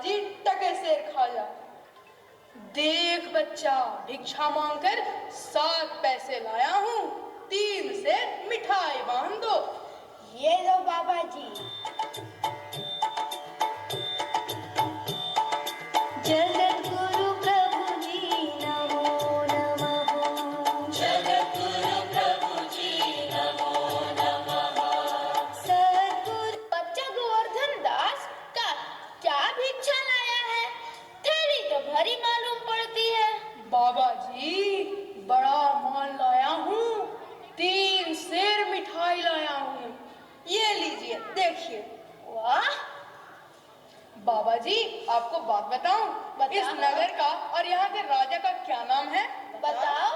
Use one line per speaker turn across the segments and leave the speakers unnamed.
जी टके शेर खा जा। देख बच्चा, भिक्षा मांगकर 7 पैसे लाया हूँ, 3 से मिठाई बांध दो।
ये लो बाबा जी। जगत गुरु प्रभु जी नमो नमः। जगत गुरु प्रभु जी नमो नमः। सद्गुरु। बच्चा गोवर्धन दास का क्या भिक्षा लाया है? थैली तो भरी मालूम पड़ती है।
बाबा जी बड़ा माल लाया हूँ, 3 शेर मिठाई लाया हूँ। ये लीजिए देखिए।
वाह!
बाबा जी आपको बात बताऊं? इस नगर का और यहाँ के राजा का क्या नाम है?
बताओ।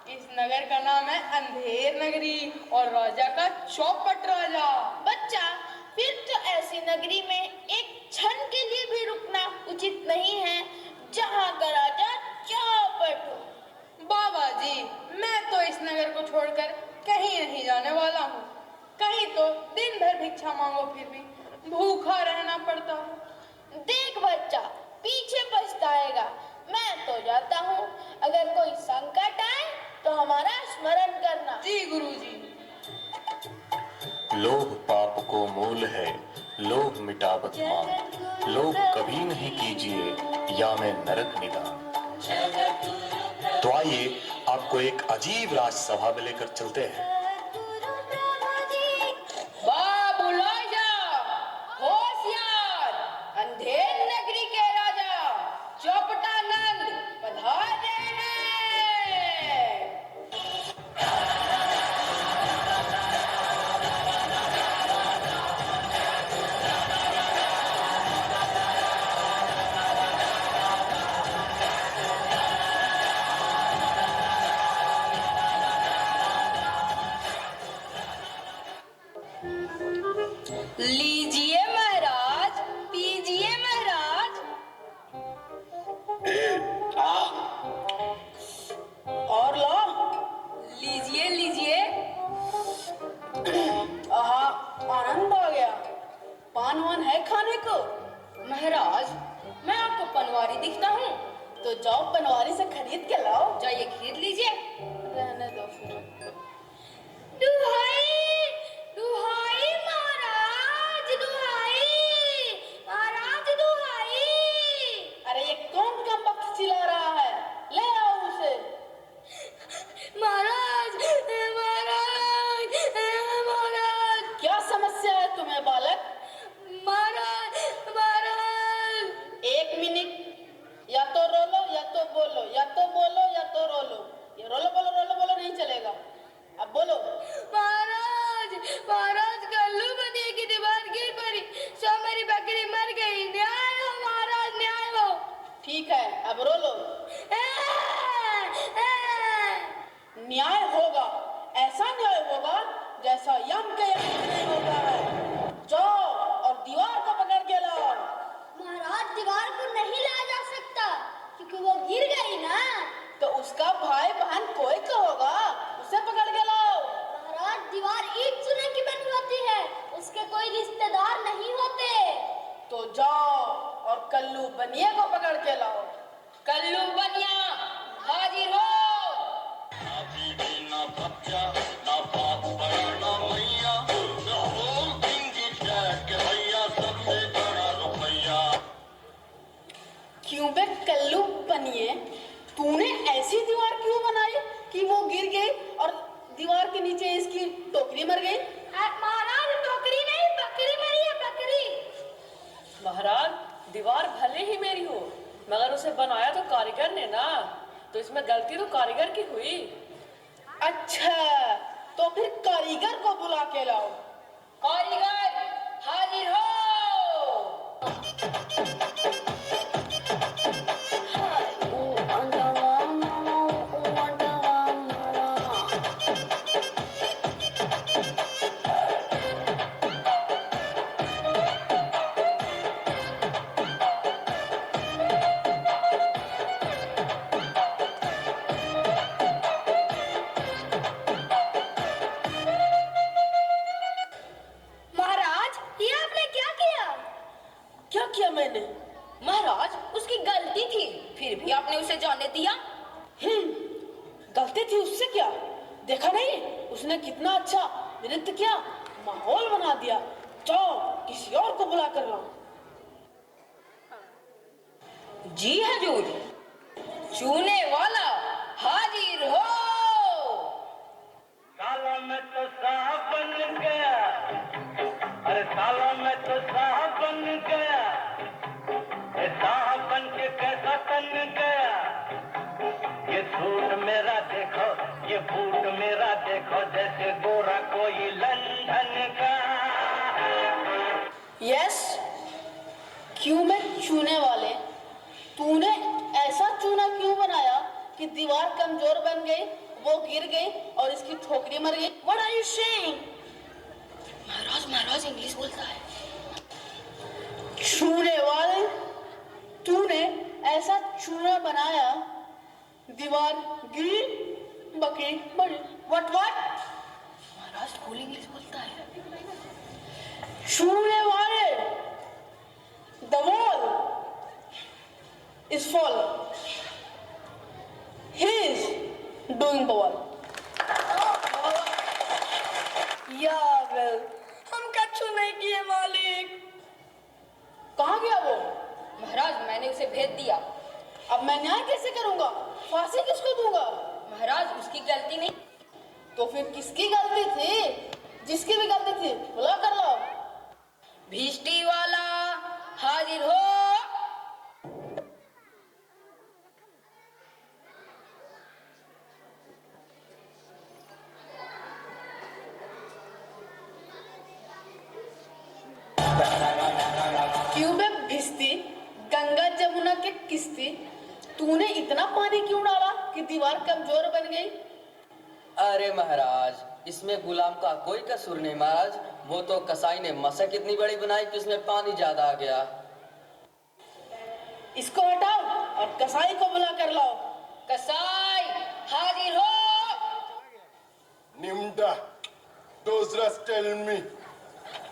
इस नगर का नाम है अंधेर नगरी और राजा का चौपट राजा।
बच्चा, फिर तो ऐसी नगरी में एक क्षण के लिए भी रुकना उचित नहीं है जहाँ का राजा चौपट हो।
बाबा जी मैं तो इस नगर को छोड़कर कहीं नहीं जाने वाला हूँ। कहीं तो दिन भर भिक्षा मांगो फिर भी भूखा रहना पड़ता है।
देख बच्चा, पीछे पछताएगा। मैं तो जाता हूँ, अगर कोई संकट आए तो हमारा स्मरण करना।
जी गुरुजी।
लोभ पाप को मूल है, लोभ मिटावत मान। लोभ कभी नहीं कीजिए, या मैं नरक निदान। तो आइए आपको एक अजीब राजसभा में लेकर चलते हैं।
अंधेर नगरी के राजा चौपटानंद पधारे हैं। लीजिए महाराज, पीजिए महाराज। और लो। लीजिए लीजिए। आहा, आनंद आ गया। पान वान है खाने को? महाराज मैं आपको पनवारी दिखता हूँ, तो जाओ पनवारी से खरीद के लाओ। जाइए खरीद लीजिए। रहने दो फिर।
दुहाई, दुहाई महाराज, दुहाई, महाराज दुहाई।
अरे ये कौन का पक्ष चिल्ला रहा है? ले आओ उसे।
महाराज, महाराज, महाराज।
क्या समस्या है तुम्हें बालक?
महाराज, महाराज।
1 मिनट, या तो रोलो या तो बोलो, या तो बोलो या तो रोलो। ये रोलो बोलो नहीं चलेगा। अब बोलो।
महाराज, महाराज कल्लू बनिए की दीवार गिर पड़ी, सो मेरी बकरी मर गई। न्याय हो महाराज, न्याय हो।
ठीक है, अब रोलो। न्याय होगा, ऐसा न्याय होगा जैसा यम के यज्ञ में होता है। जाओ और दीवार को पकड़ के लाओ।
महाराज दीवार को नहीं लाया जा सकता, क्योंकि वो गिर गई ना।
तो उसका भाई बहन कोई तो होगा, उसे पकड़ के लाओ।
महाराज दीवार ईंट चूने की बनी होती है, उसके कोई रिश्तेदार नहीं होते।
तो जाओ और कल्लू बनिया को पकड़ के लाओ। कल्लू बनिया हाजिर हो। क्यों बे कल्लू बनिए, तूने ऐसी दीवार क्यों बनाई कि वो गिर गई और दीवार के नीचे इसकी टोकरी मर गई?
महाराज टोकरी नहीं, बकरी मरी है, बकरी।
महाराज दीवार भले ही मेरी हो, मगर उसे बनाया तो कारीगर ने ना, तो इसमें गलती तो कारीगर की हुई।
अच्छा, तो फिर कारीगर को बुला के लाओ। कारीगर हाजिर हो।
महाराज ये आपने क्या किया?
क्या किया मैंने? महाराज उसकी गलती थी, फिर भी आपने उसे जाने दिया।
गलती थी उससे क्या? देखा नहीं उसने कितना अच्छा नृत्य किया, माहौल बना दिया। जाओ किसी और को बुला कर लाओ।
जी हजूर, छूने वाला हाजिर हो।
साला मैं तो साहब बन गया, अरे साला मैं तो साहब बन गया, साहब बन के कैसा तन गया। ये सूट मेरा देखो, ये बूट मेरा देखो, जैसे गोरा कोई लंदन का।
यस, क्यों मैं चूने वाले? तूने ऐसा चूना क्यों बनाया कि दीवार कमजोर बन गई, वो गिर गई और इसकी ठोकरी मर गई? What are you saying?
Maharaj English बोलता है।
छूने वाले, तूने ऐसा चूना बनाया, दीवार गिरी, बकरी मरी। What?
महाराज फुल इंग्लिश बोलता है।
छूने वाले, the wall is fall. He is doing the wall. या वेल,
हम कछु नहीं किए मालिक।
कहाँ गया वो?
महाराज मैंने उसे भेज दिया।
अब मैं न्याय कैसे करूंगा? फांसी किसको दूंगा?
महाराज उसकी गलती नहीं।
तो फिर किसकी गलती थी? जिसकी भी गलती थी बुला कर लाओ।
भिष्टी वाला हाजिर हो।
क्यों बे भिस्ती, गंगा जमुना के किस्ती, तूने इतना पानी क्यों डाला कि दीवार कमजोर बन गई?
अरे महाराज, इसमें गुलाम का कोई कसूर नहीं महाराज। वो तो कसाई ने मशक इतनी बड़ी बनाई कि उसमें पानी ज्यादा आ गया।
इसको हटाओ और कसाई को बुला कर लाओ।
कसाई हाजिर हो।
Nimda, Dozras tell me,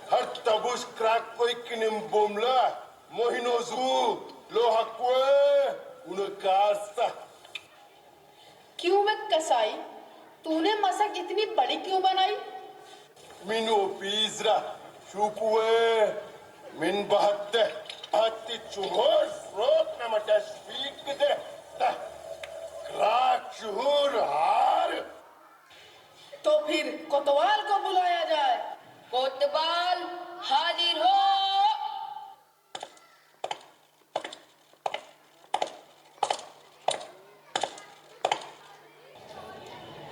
har tabush crack koi kinim bomla, mohinozu, lohakwe, unakasta.
क्यों बे कसाई, तूने मशक इतनी बड़ी क्यों बनाई?
Minu pizra, shukwe, min bahatte, hatti chuhor, frot na matashfik de, ta, crack chuhor har.
तो फिर कोतवाल को बुलाया जाए।
कोतवाल हाजिर हो।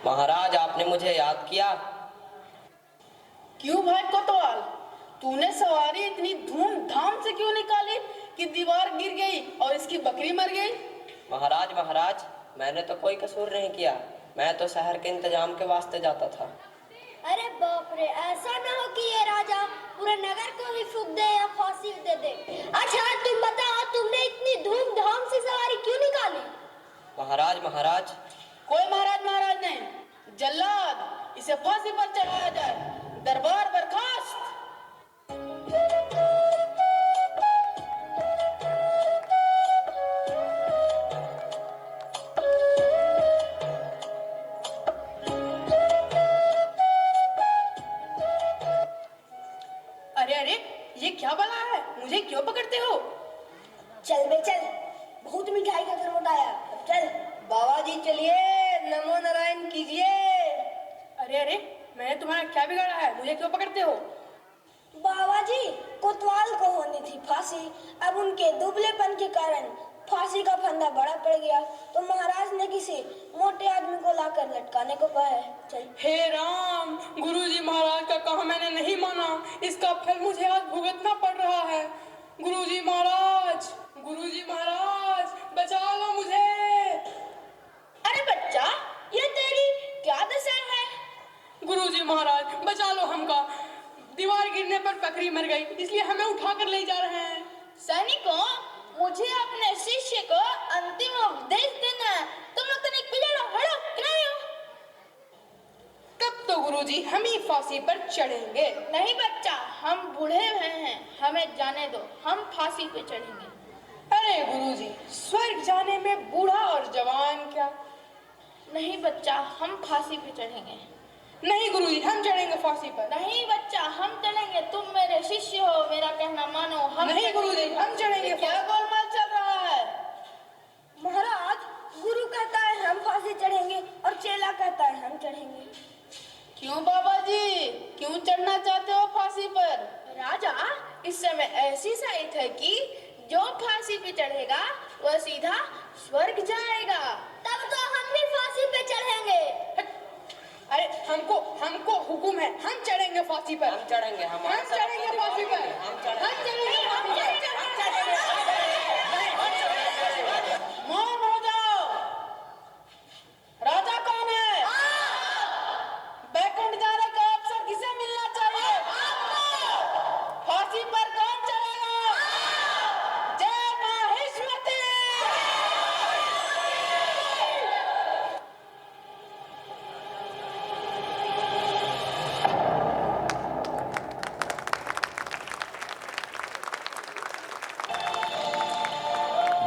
महाराज आपने मुझे याद किया।
क्यों भाई कोतवाल, तूने सवारी इतनी धूमधाम से क्यों निकाली कि दीवार गिर गई और इसकी बकरी मर गई?
महाराज मैंने तो कोई कसूर नहीं किया। मैं तो शहर के इंतजाम के वास्ते जाता था।
अरे बाप रे, ऐसा ना हो कि ये राजा पूरे नगर को ही फूंक दे या फांसी दे दे। अच्छा तुम बताओ, तुमने इतनी धूमधाम से सवारी क्यों निकाली?
महाराज
कोई महाराज नहीं, जल्लाद, इसे फांसी पर चढ़ाया जाए। दरबार बर्खास्त। अरे ये क्या बला है? मुझे क्यों पकड़ते हो?
चल बे चल, बहुत मिठाई का घर आया। अब चल।
बाबा जी चलिए, नमो नारायण कीजिए।
अरे मैंने तुम्हारा क्या बिगाड़ा है? मुझे क्यों पकड़ते हो?
बाबा जी, कोतवाल को होनी थी फांसी, अब उनके दुबलेपन के कारण फांसी का फंदा बड़ा पड़ गया, तो महाराज ने किसी मोटे आदमी को लाकर लटकाने को कहा है। चल।
हे राम, गुरुजी महाराज का कहा मैंने नहीं माना, इसका फल मुझे आज भुगतना पड़ रहा है। गुरुजी महाराज बचा लो मुझे।
अरे बच्चा, ये तेरी क्या दशा है?
गुरुजी महाराज बचा लो हमका। दीवार गिरने पर बकरी मर गई, इसलिए हमें उठाकर ले जा रहे हैं।
सैनिकों, मुझे अपने शिष्य को अंतिम उपदेश देना है। तुम लोग तनिक पिछड़ो, हटो, किनारे हो।
तब तो गुरुजी हम ही फांसी पर चढ़ेंगे।
नहीं बच्चा, हम बूढ़े हैं, हमें जाने दो, हम फांसी पे चढ़ेंगे।
अरे गुरुजी, स्वर्ग जाने में बूढ़ा और जवान क्या?
नहीं बच्चा, हम फांसी पे चढ़ेंगे।
नहीं गुरुजी, हम चढ़ेंगे फांसी पर।
नहीं बच्चा, हम चढ़ेंगे। तुम मेरे शिष्य हो, मेरा कहना मानो। हम
नहीं गुरुजी, हम चढ़ेंगे।
क्या गोलमाल चल रहा है?
महाराज, गुरु कहता है हम फांसी चढ़ेंगे और चेला कहता है हम चढ़ेंगे।
क्यों बाबा जी, क्यों चढ़ना चाहते हो फांसी पर?
राजा, इस समय ऐसी साइट है कि जो फांसी पे चढ़ेगा वह सीधा स्वर्ग जाएगा।
तब तो हम भी फांसी पे चढ़ेंगे।
अरे हमको हुक्म है, हम चढ़ेंगे फांसी पर।
हम चढ़ेंगे,
हम चढ़ेंगे फांसी पर।
हम चढ़ेंगे।
हम चढ़ेंगे। मौन हो जाओ। राजा कौन है? बैकुंठ जाने का अवसर किसे मिलना चाहिए? फांसी पर कौन चढ़ेगा? जय माहिष्मती।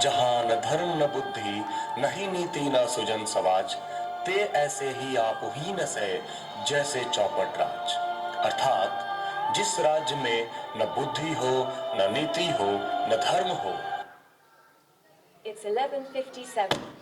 जहां न धर्म न बुद्धि नहीं नीति न सुजन समाज, ते ऐसे ही आप ही न से जैसे चौपट राज। अर्थात जिस राज्य में न बुद्धि हो, न नीति हो, न धर्म हो।
It's 11:57.